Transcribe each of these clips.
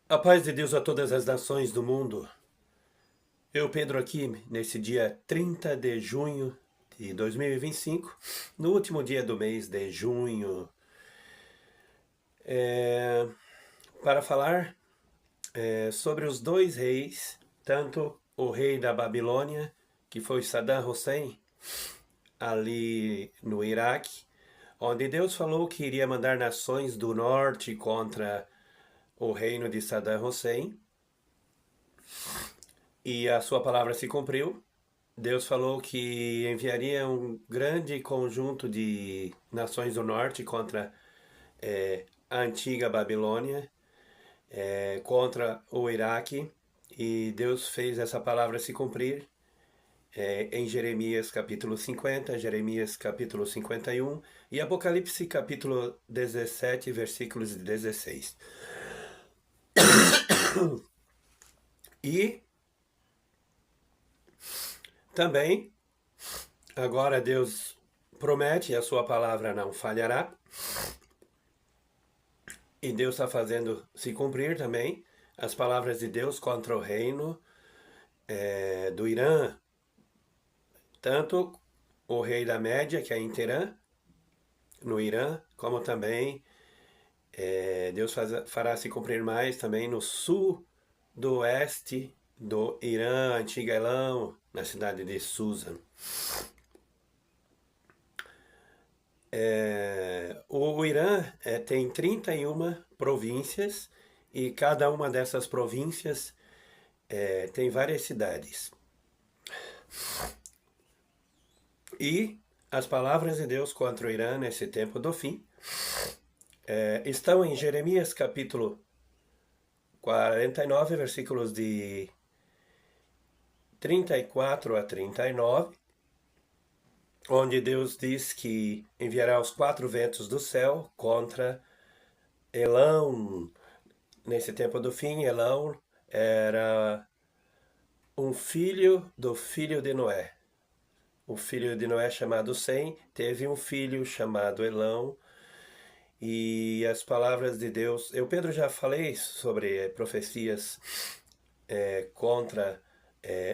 A paz de Deus a todas as nações do mundo. Eu, Pedro, aqui nesse dia 30 de junho de 2025, no último dia do mês de junho, para falar sobre os dois reis, tanto o rei da Babilônia, que foi Saddam Hussein, ali no Iraque, onde Deus falou que iria mandar nações do norte contra o reino de Saddam Hussein, e a sua palavra se cumpriu. Deus falou que enviaria um grande conjunto de nações do norte contra a antiga Babilônia, contra o Iraque, e Deus fez essa palavra se cumprir em Jeremias capítulo 50, Jeremias capítulo 51 e Apocalipse capítulo 17, versículos 16. E também, agora Deus promete, a sua palavra não falhará, e Deus está fazendo se cumprir também as palavras de Deus contra o reino do Irã, tanto o rei da Média, que é em Teherã, no Irã, como também Deus fará se cumprir mais também no sul do oeste do Irã, antiga Elão, na cidade de Susa. O Irã tem 31 províncias e cada uma dessas províncias tem várias cidades. E as palavras de Deus contra o Irã nesse tempo do fim estão em Jeremias capítulo 49, versículos de 34 a 39, onde Deus diz que enviará os 4 ventos do céu contra Elão. Nesse tempo do fim, Elão era um filho do filho de Noé. O filho de Noé, chamado Sem, teve um filho chamado Elão. E as palavras de Deus... Pedro, já falei sobre profecias contra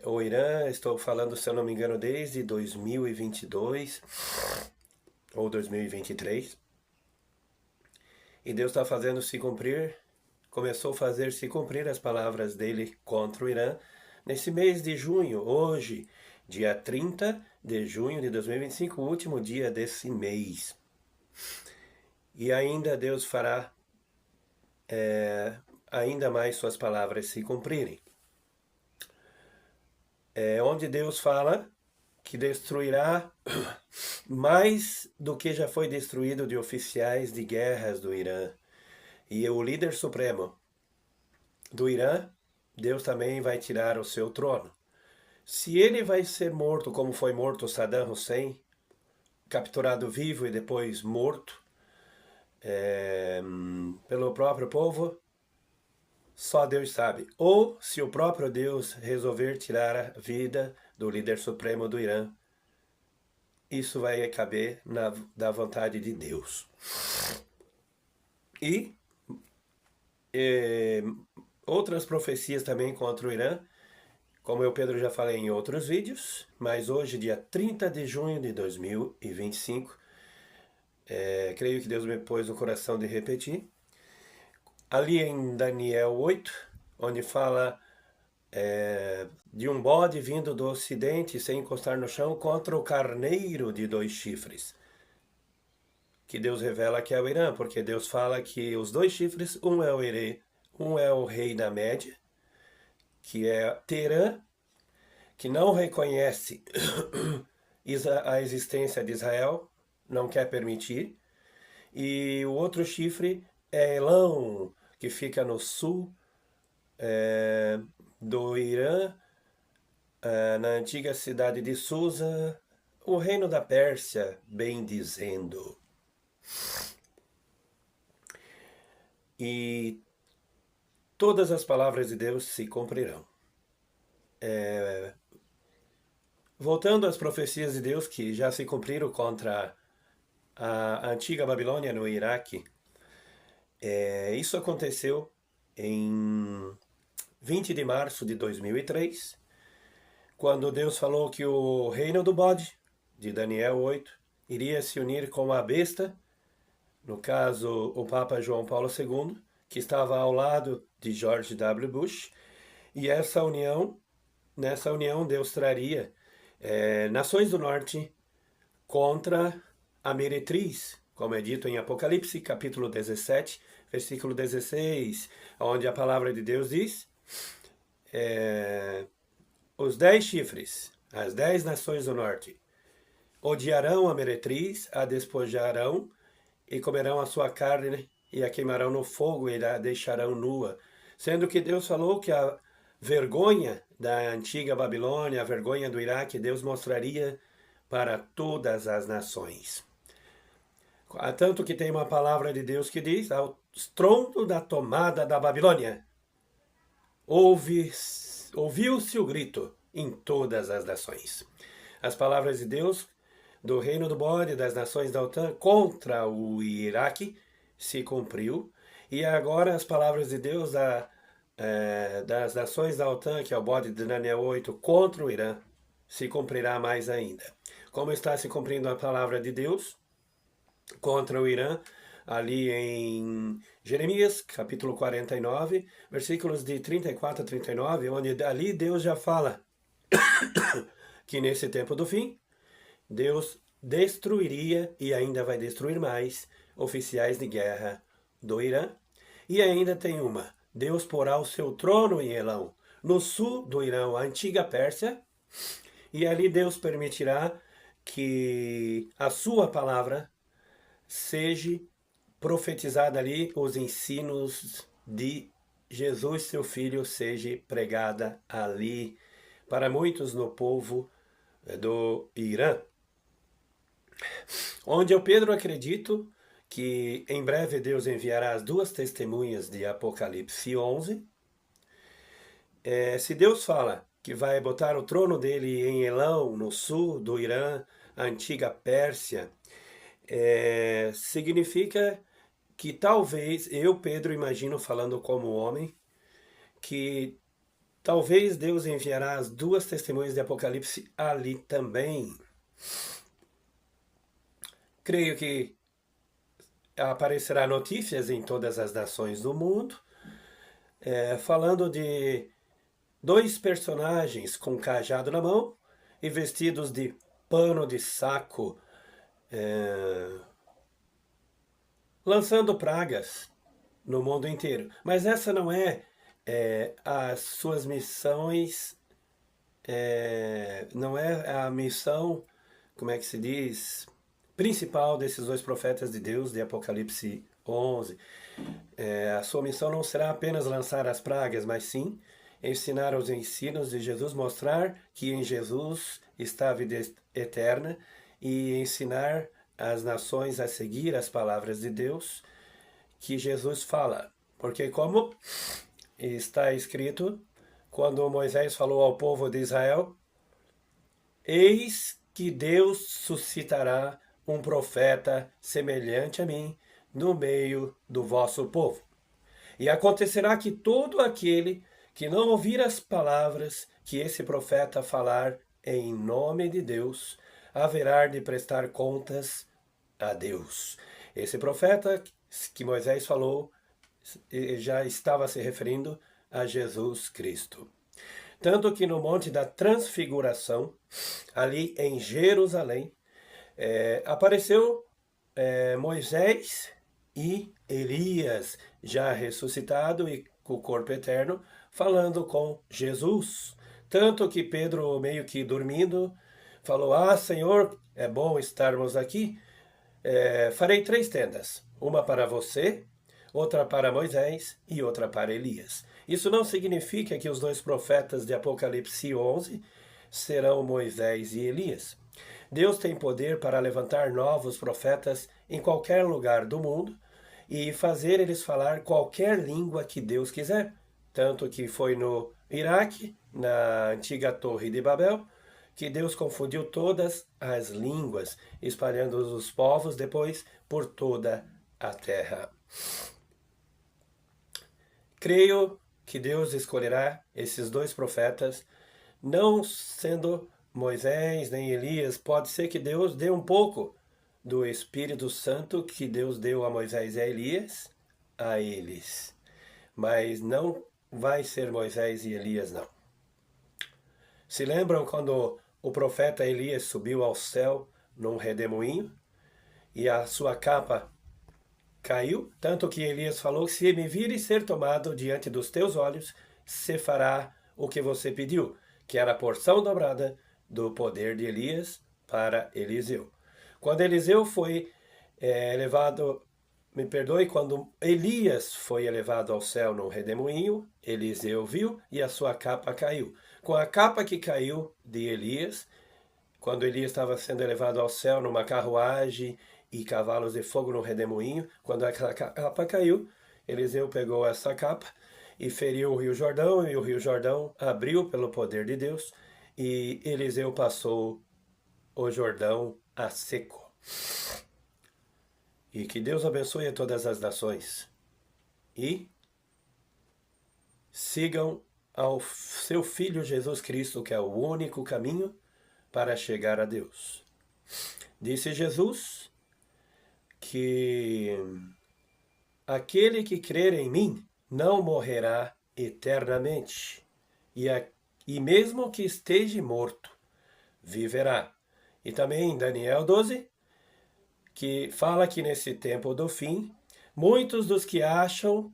o Irã. Estou falando, se eu não me engano, desde 2022 ou 2023. E Deus está fazendo se cumprir, começou a fazer se cumprir as palavras dele contra o Irã nesse mês de junho, hoje, dia 30 de junho de 2025, o último dia desse mês. E ainda Deus fará ainda mais suas palavras se cumprirem. Onde Deus fala que destruirá mais do que já foi destruído de oficiais de guerras do Irã. E o líder supremo do Irã, Deus também vai tirar o seu trono. Se ele vai ser morto como foi morto Saddam Hussein, capturado vivo e depois morto pelo próprio povo, só Deus sabe. Ou se o próprio Deus resolver tirar a vida do líder supremo do Irã, isso vai caber da vontade de Deus. E outras profecias também contra o Irã, como eu, Pedro, já falei em outros vídeos, mas hoje, dia 30 de junho de 2025, creio que Deus me pôs no coração de repetir. Ali em Daniel 8, onde fala de um bode vindo do ocidente sem encostar no chão contra o carneiro de 2 chifres. Que Deus revela que é o Irã, porque Deus fala que os 2 chifres, um é o rei da Média, que é Teherã, que não reconhece a existência de Israel, não quer permitir, e o outro chifre é Elão, que fica no sul do Irã, na antiga cidade de Susa, o reino da Pérsia, bem dizendo. E todas as palavras de Deus se cumprirão. Voltando às profecias de Deus que já se cumpriram contra a antiga Babilônia no Iraque, isso aconteceu em 20 de março de 2003, quando Deus falou que o reino do bode, de Daniel 8, iria se unir com a besta, no caso o Papa João Paulo II, que estava ao lado de George W. Bush, e nessa união Deus traria nações do norte contra a meretriz, como é dito em Apocalipse, capítulo 17, versículo 16, onde a palavra de Deus diz, os 10 chifres, as 10 nações do norte, odiarão a meretriz, a despojarão, e comerão a sua carne, e a queimarão no fogo, e a deixarão nua. Sendo que Deus falou que a vergonha da antiga Babilônia, a vergonha do Iraque, Deus mostraria para todas as nações. Tanto que tem uma palavra de Deus que diz, ao estrondo da tomada da Babilônia, ouviu-se o grito em todas as nações. As palavras de Deus do reino do bode das nações da OTAN contra o Iraque se cumpriu, e agora as palavras de Deus das nações da OTAN, que é o bode de Daniel 8, contra o Irã, se cumprirá mais ainda. Como está se cumprindo a palavra de Deus contra o Irã, ali em Jeremias, capítulo 49, versículos de 34 a 39, onde ali Deus já fala que nesse tempo do fim, Deus destruiria, e ainda vai destruir mais, oficiais de guerra do Irã. E ainda tem uma, Deus porá o seu trono em Elão, no sul do Irã, a antiga Pérsia, e ali Deus permitirá que a sua palavra seja profetizada ali, os ensinos de Jesus, seu Filho, seja pregada ali para muitos no povo do Irã. Onde eu, Pedro, acredito que em breve Deus enviará as 2 testemunhas de Apocalipse 11. Se Deus fala que vai botar o trono dele em Elão, no sul do Irã, a antiga Pérsia, significa que talvez, eu, Pedro, imagino falando como homem, que talvez Deus enviará as 2 testemunhas de Apocalipse ali também. Creio que aparecerá notícias em todas as nações do mundo, falando de 2 personagens com cajado na mão e vestidos de pano de saco, lançando pragas no mundo inteiro. Mas essa não é as suas missões, não é a missão, como é que se diz, principal desses 2 profetas de Deus, de Apocalipse 11. A sua missão não será apenas lançar as pragas, mas sim ensinar os ensinos de Jesus, mostrar que em Jesus está a vida eterna e ensinar as nações a seguir as palavras de Deus que Jesus fala. Porque como está escrito, quando Moisés falou ao povo de Israel, eis que Deus suscitará um profeta semelhante a mim no meio do vosso povo. E acontecerá que todo aquele que não ouvir as palavras que esse profeta falar em nome de Deus, haverá de prestar contas a Deus. Esse profeta que Moisés falou já estava se referindo a Jesus Cristo. Tanto que no Monte da Transfiguração, ali em Jerusalém, apareceu Moisés e Elias, já ressuscitado e com o corpo eterno, falando com Jesus. Tanto que Pedro, meio que dormindo, falou, Senhor, é bom estarmos aqui, farei 3 tendas, uma para você, outra para Moisés e outra para Elias. Isso não significa que os 2 profetas de Apocalipse 11 serão Moisés e Elias. Deus tem poder para levantar novos profetas em qualquer lugar do mundo e fazer eles falar qualquer língua que Deus quiser. Tanto que foi no Iraque, na antiga Torre de Babel, que Deus confundiu todas as línguas, espalhando os povos depois por toda a terra. creio que Deus escolherá esses dois profetas, não sendo Moisés nem Elias. Pode ser que Deus dê um pouco do Espírito Santo que Deus deu a Moisés e a Elias a eles, mas não vai ser Moisés e Elias, não. Se lembram quando o profeta Elias subiu ao céu num redemoinho e a sua capa caiu? Tanto que Elias falou: se me vires ser tomado diante dos teus olhos, se fará o que você pediu, que era a porção dobrada do poder de Elias para Eliseu. Quando Eliseu foi levado, me perdoe, quando Elias foi elevado ao céu num redemoinho, Eliseu viu e a sua capa caiu. Com a capa que caiu de Elias, quando Elias estava sendo elevado ao céu numa carruagem e cavalos de fogo no redemoinho, quando aquela capa caiu, Eliseu pegou essa capa e feriu o Rio Jordão, e o Rio Jordão abriu pelo poder de Deus, e Eliseu passou o Jordão a seco. E que Deus abençoe a todas as nações. E sigam ao seu Filho Jesus Cristo, que é o único caminho para chegar a Deus. Disse Jesus que aquele que crer em mim não morrerá eternamente, e mesmo que esteja morto, viverá. E também em Daniel 12, que fala que nesse tempo do fim, muitos dos que acham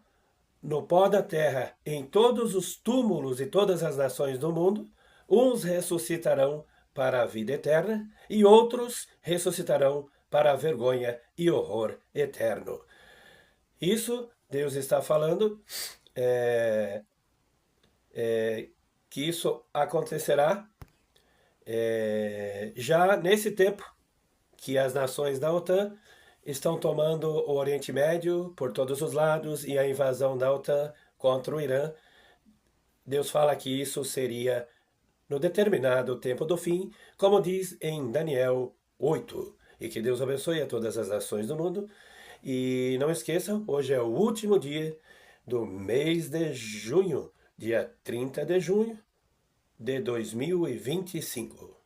no pó da terra, em todos os túmulos e todas as nações do mundo, uns ressuscitarão para a vida eterna e outros ressuscitarão para a vergonha e horror eterno. Isso Deus está falando que isso acontecerá já nesse tempo que as nações da OTAN estão tomando o Oriente Médio por todos os lados e a invasão da OTAN contra o Irã. Deus fala que isso seria no determinado tempo do fim, como diz em Daniel 8. E que Deus abençoe a todas as nações do mundo. E não esqueçam, hoje é o último dia do mês de junho, dia 30 de junho de 2025.